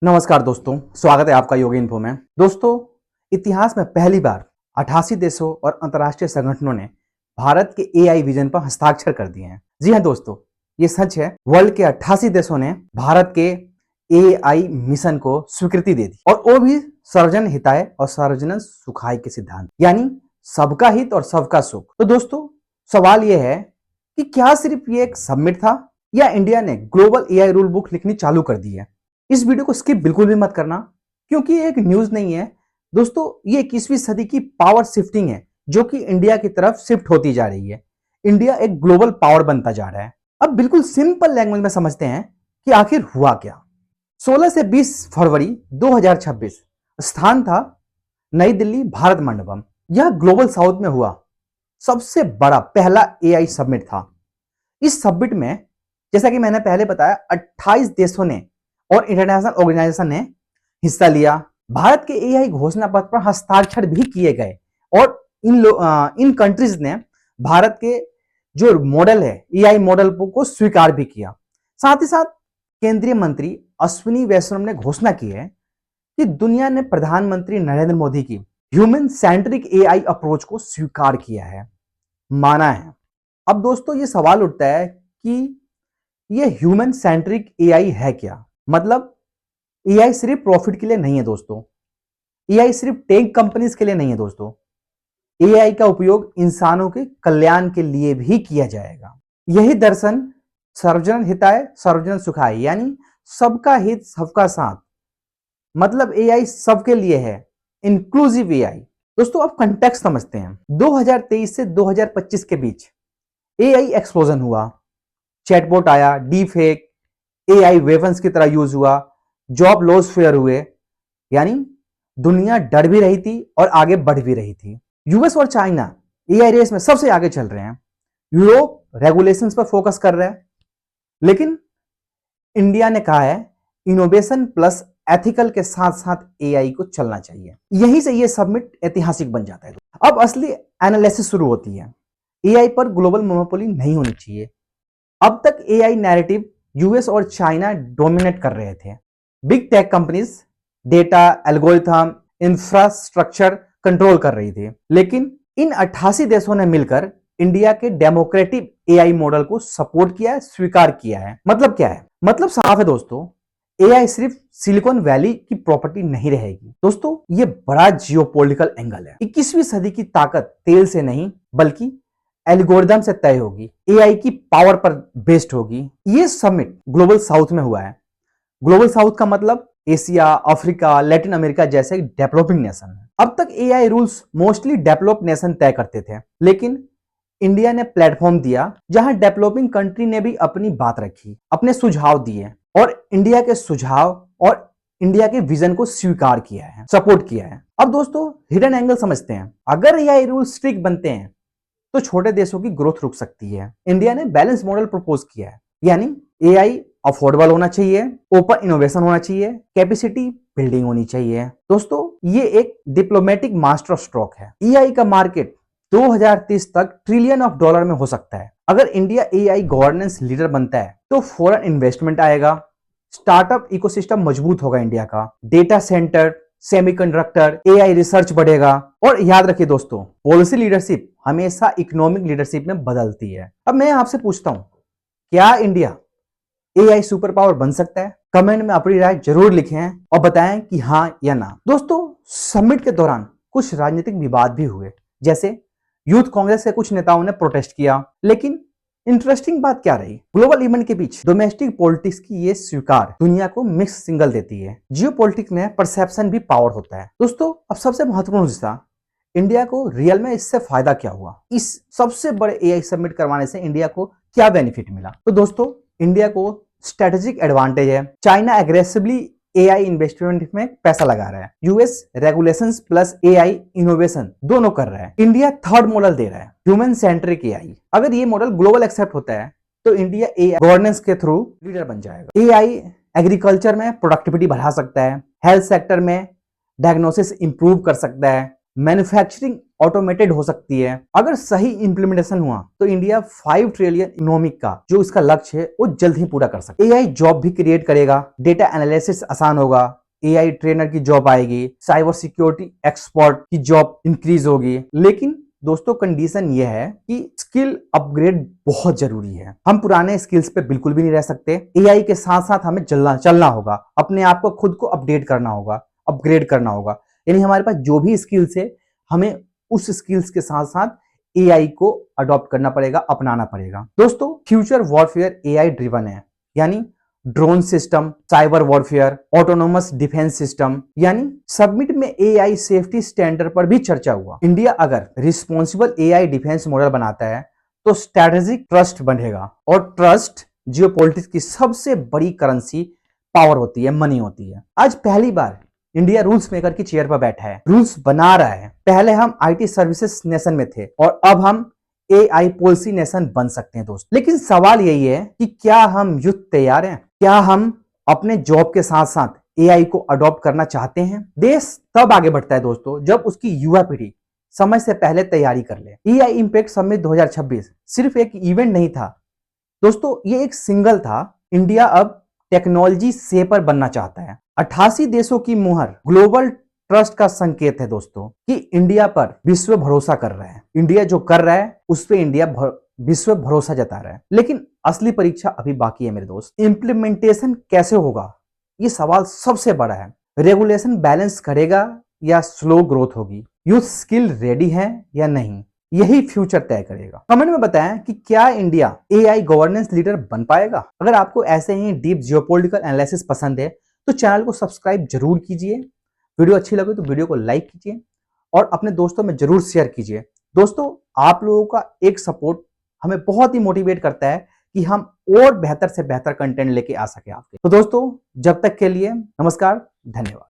नमस्कार दोस्तों, स्वागत है आपका योगी इन्फो में। दोस्तों, इतिहास में पहली बार 88 देशों और अंतर्राष्ट्रीय संगठनों ने भारत के एआई विजन पर हस्ताक्षर कर दिए हैं। जी हाँ दोस्तों, ये सच है। वर्ल्ड के 88 देशों ने भारत के एआई मिशन को स्वीकृति दे दी, और वो भी सर्वजन हिताय और सर्वजन सुखाय के सिद्धांत, यानी सबका हित और सबका सुख। तो दोस्तों, सवाल ये है कि क्या सिर्फ ये एक सबमिट था, या इंडिया ने ग्लोबल एआई रूल बुक लिखनी चालू कर दी है? इस वीडियो को स्किप बिल्कुल भी मत करना, क्योंकि ये एक न्यूज नहीं है दोस्तों, ये 21वीं सदी की पावर शिफ्टिंग है जो कि इंडिया की तरफ शिफ्ट होती जा रही है। इंडिया एक ग्लोबल पावर बनता जा रहा है। अब बिल्कुल सिंपल लैंग्वेज में समझते हैं कि आखिर हुआ क्या। 16 से 20 फरवरी 2026, स्थान था नई दिल्ली भारत मंडपम। यह ग्लोबल साउथ में हुआ सबसे बड़ा पहला एआई समिट था। इस समिट में, जैसा कि मैंने पहले बताया, 28 देशों ने और इंटरनेशनल ऑर्गेनाइजेशन ने हिस्सा लिया। भारत के एआई घोषणा पत्र पर हस्ताक्षर भी किए गए, और इन कंट्रीज ने भारत के जो मॉडल है, एआई मॉडल को स्वीकार भी किया। साथ ही साथ केंद्रीय मंत्री अश्विनी वैष्णव ने घोषणा की है कि दुनिया ने प्रधानमंत्री नरेंद्र मोदी की ह्यूमन सेंट्रिक एआई अप्रोच को स्वीकार किया है, माना है। अब दोस्तों, ये सवाल उठता है कि ये ह्यूमन सेंट्रिक एआई है क्या? मतलब एआई सिर्फ प्रॉफिट के लिए नहीं है दोस्तों, एआई सिर्फ टेक कंपनीज के लिए नहीं है दोस्तों, एआई का उपयोग इंसानों के कल्याण के लिए भी किया जाएगा। यही दर्शन सर्वजन हिताय सर्वजन सुखाय, यानी सबका हित सबका साथ, मतलब एआई सबके लिए है, इंक्लूसिव एआई। दोस्तों, अब कंटेक्स्ट समझते हैं। 2023 से 2025 के बीच एआई एक्सप्लोजन हुआ, चैटबॉट आया, डीफेक, एआई वेपन्स की तरह यूज हुआ, जॉब लॉस फेयर हुए, यानी दुनिया डर भी रही थी और आगे बढ़ भी रही थी। यूएस और चाइना एआई रेस में सबसे आगे चल रहे हैं। यूरोप रेगुलेशंस पर फोकस कर रहा है, लेकिन इंडिया ने कहा है इनोवेशन प्लस एथिकल के साथ साथ एआई को चलना चाहिए। यहीं से ये सबमिट ऐतिहासिक बन जाता है। अब असली एनालिसिस शुरू होती है। एआई पर ग्लोबल मोनोपोली नहीं होनी चाहिए। अब तक एआई नैरेटिव यूएस और चाइना डोमिनेट कर रहे थे। Big tech companies data, algorithm, infrastructure control कर रही थी, लेकिन इन 88 देशों ने मिलकर इंडिया के डेमोक्रेटिक एआई मॉडल को सपोर्ट किया है, स्वीकार किया है। मतलब क्या है? मतलब साफ है दोस्तों, एआई सिर्फ सिलिकॉन वैली की प्रॉपर्टी नहीं रहेगी। दोस्तों, ये बड़ा जियोपॉलिटिकल एंगल है। 21वीं सदी की ताकत तेल से नहीं, बल्कि एल्गोरिदम से तय होगी, एआई की पावर पर बेस्ड होगी। ये समिट ग्लोबल साउथ में हुआ है। ग्लोबल साउथ का मतलब एशिया, अफ्रीका, लैटिन अमेरिका जैसे डेवलपिंग नेशन है। अब तक AI rules mostly developed nation तय करते थे, लेकिन इंडिया ने प्लेटफॉर्म दिया जहां डेवलपिंग कंट्री ने भी अपनी बात रखी, अपने सुझाव दिए, और इंडिया के सुझाव और इंडिया के विजन को स्वीकार किया है, सपोर्ट किया है। अब दोस्तों, हिडन एंगल समझते हैं। अगर एआई रूल स्ट्रिक्ट बनते हैं तो छोटे देशों की ग्रोथ रुक सकती है। इंडिया ने बैलेंस मॉडल प्रपोज किया है, यानी एआई अफोर्डेबल होना चाहिए, ओपन इनोवेशन होना चाहिए, कैपेसिटी बिल्डिंग होनी चाहिए। दोस्तों, ये एक डिप्लोमेटिक मास्टर स्ट्रोक है। एआई का मार्केट 2030 तक ट्रिलियन ऑफ डॉलर में हो सकता है। अगर इंडिया एआई गवर्नेंस लीडर बनता है तो फॉरेन इन्वेस्टमेंट आएगा, स्टार्टअप इकोसिस्टम मजबूत होगा इंडिया का, data centre, semiconductor, AI research बढ़ेगा। और याद रखिए दोस्तों, पॉलिसी लीडरशिप हमेशा इकोनॉमिक लीडरशिप में बदलती है। अब मैं आपसे पूछता हूं, क्या इंडिया एआई सुपर पावर बन सकता है? कमेंट में अपनी राय जरूर लिखें और बताएं कि हाँ या ना। दोस्तों, समिट के दौरान कुछ राजनीतिक विवाद भी हुए, जैसे यूथ कांग्रेस के कुछ नेताओं ने प्रोटेस्ट किया, लेकिन इंटरेस्टिंग बात क्या रही? ग्लोबल इवेंट के बीच डोमेस्टिक पॉलिटिक्स की ये स्वीकार दुनिया को मिक्स सिग्नल देती है। जियो पॉलिटिक्स में परसेप्शन भी पावर होता है। दोस्तों, अब सबसे महत्वपूर्ण हिस्सा, इंडिया को रियल में इससे फायदा क्या हुआ? इस सबसे बड़े एआई समिट करवाने से इंडिया को क्या बेनिफिट मिला? तो दोस्तों, इंडिया को स्ट्रेटेजिक एडवांटेज है। चाइना एग्रेसिवली एआई इन्वेस्टमेंट में पैसा लगा रहा है। US regulations plus AI innovation दोनों कर रहा है। इंडिया थर्ड मॉडल दे रहा है, ह्यूमन सेंट्रिक एआई। अगर ये मॉडल ग्लोबल एक्सेप्ट होता है तो इंडिया एआई गवर्नेंस के थ्रू लीडर बन जाएगा। एआई एग्रीकल्चर में प्रोडक्टिविटी बढ़ा सकता है, हेल्थ सेक्टर में डायग्नोसिस इंप्रूव कर सकता है, मैन्युफैक्चरिंग ऑटोमेटेड हो सकती है। अगर सही इंप्लीमेंटेशन हुआ तो इंडिया 5 ट्रिलियन इकोनॉमिक का जो इसका लक्ष्य है वो जल्द ही पूरा कर सकता है। एआई जॉब भी क्रिएट करेगा, डेटा एनालिसिस आसान होगा, एआई ट्रेनर की जॉब आएगी, साइबर सिक्योरिटी एक्सपर्ट की जॉब इंक्रीज होगी। लेकिन दोस्तों कंडीशन यह है कि स्किल अपग्रेड बहुत जरूरी है। हम पुराने स्किल्स पे बिल्कुल भी नहीं रह सकते। एआई के साथ साथ हमें चलना होगा, अपने आप को खुद को अपडेट करना होगा, अपग्रेड करना होगा। यानी हमारे पास जो भी स्किल्स है हमें उस स्किल्स के साथ साथ एआई को अडॉप्ट करना पड़ेगा, अपनाना पड़ेगा। दोस्तों फ्यूचर वॉरफेयर एआई ड्रिवन है, यानी drone system, cyber warfare, autonomous defence system, यानी सबमिट में एआई सेफ्टी स्टैंडर्ड पर भी चर्चा हुआ। इंडिया अगर रिस्पॉन्सिबल एआई डिफेंस मॉडल बनाता है तो स्ट्रेटेजिक ट्रस्ट बढ़ेगा, और ट्रस्ट जियोपॉलिटिक्स की सबसे बड़ी करेंसी पावर होती है, मनी होती है। आज पहली बार इंडिया रूल्स मेकर की चेयर पर बैठा है, रूल्स बना रहा है। पहले हम आईटी सर्विसेज नेशन में थे और अब हम एआई पॉलिसी नेशन बन सकते हैं दोस्त। लेकिन सवाल यही है कि क्या हम युद्ध तैयार हैं? क्या हम अपने जॉब के साथ साथ एआई को अडॉप्ट करना चाहते हैं? देश तब आगे बढ़ता है दोस्तों जब उसकी युवा पीढ़ी समय से पहले तैयारी कर ले। एआई इंपैक्ट समिट 2026 सिर्फ एक इवेंट नहीं था दोस्तों, ये एक सिंगल था। इंडिया अब टेक्नोलॉजी सेपर बनना चाहता है। 88 देशों की मुहर ग्लोबल ट्रस्ट का संकेत है दोस्तों कि इंडिया पर विश्व भरोसा कर रहा है। इंडिया जो कर रहा है उस पे इंडिया विश्व भरोसा जता रहा है। लेकिन असली परीक्षा अभी बाकी है मेरे दोस्त। इंप्लीमेंटेशन कैसे होगा, ये सवाल सबसे बड़ा है। रेगुलेशन बैलेंस करेगा या स्लो ग्रोथ होगी? यूथ स्किल रेडी है या नहीं, यही फ्यूचर तय करेगा। कमेंट में बताएं कि क्या इंडिया एआई गवर्नेंस लीडर बन पाएगा। अगर आपको ऐसे ही डीप जियोपॉलिटिकल एनालिसिस पसंद है तो चैनल को सब्सक्राइब जरूर कीजिए। वीडियो अच्छी लगे तो वीडियो को लाइक कीजिए और अपने दोस्तों में जरूर शेयर कीजिए। दोस्तों आप लोगों का एक सपोर्ट हमें बहुत ही मोटिवेट करता है कि हम और बेहतर से बेहतर कंटेंट लेके आ सके आपके। तो दोस्तों जब तक के लिए नमस्कार, धन्यवाद।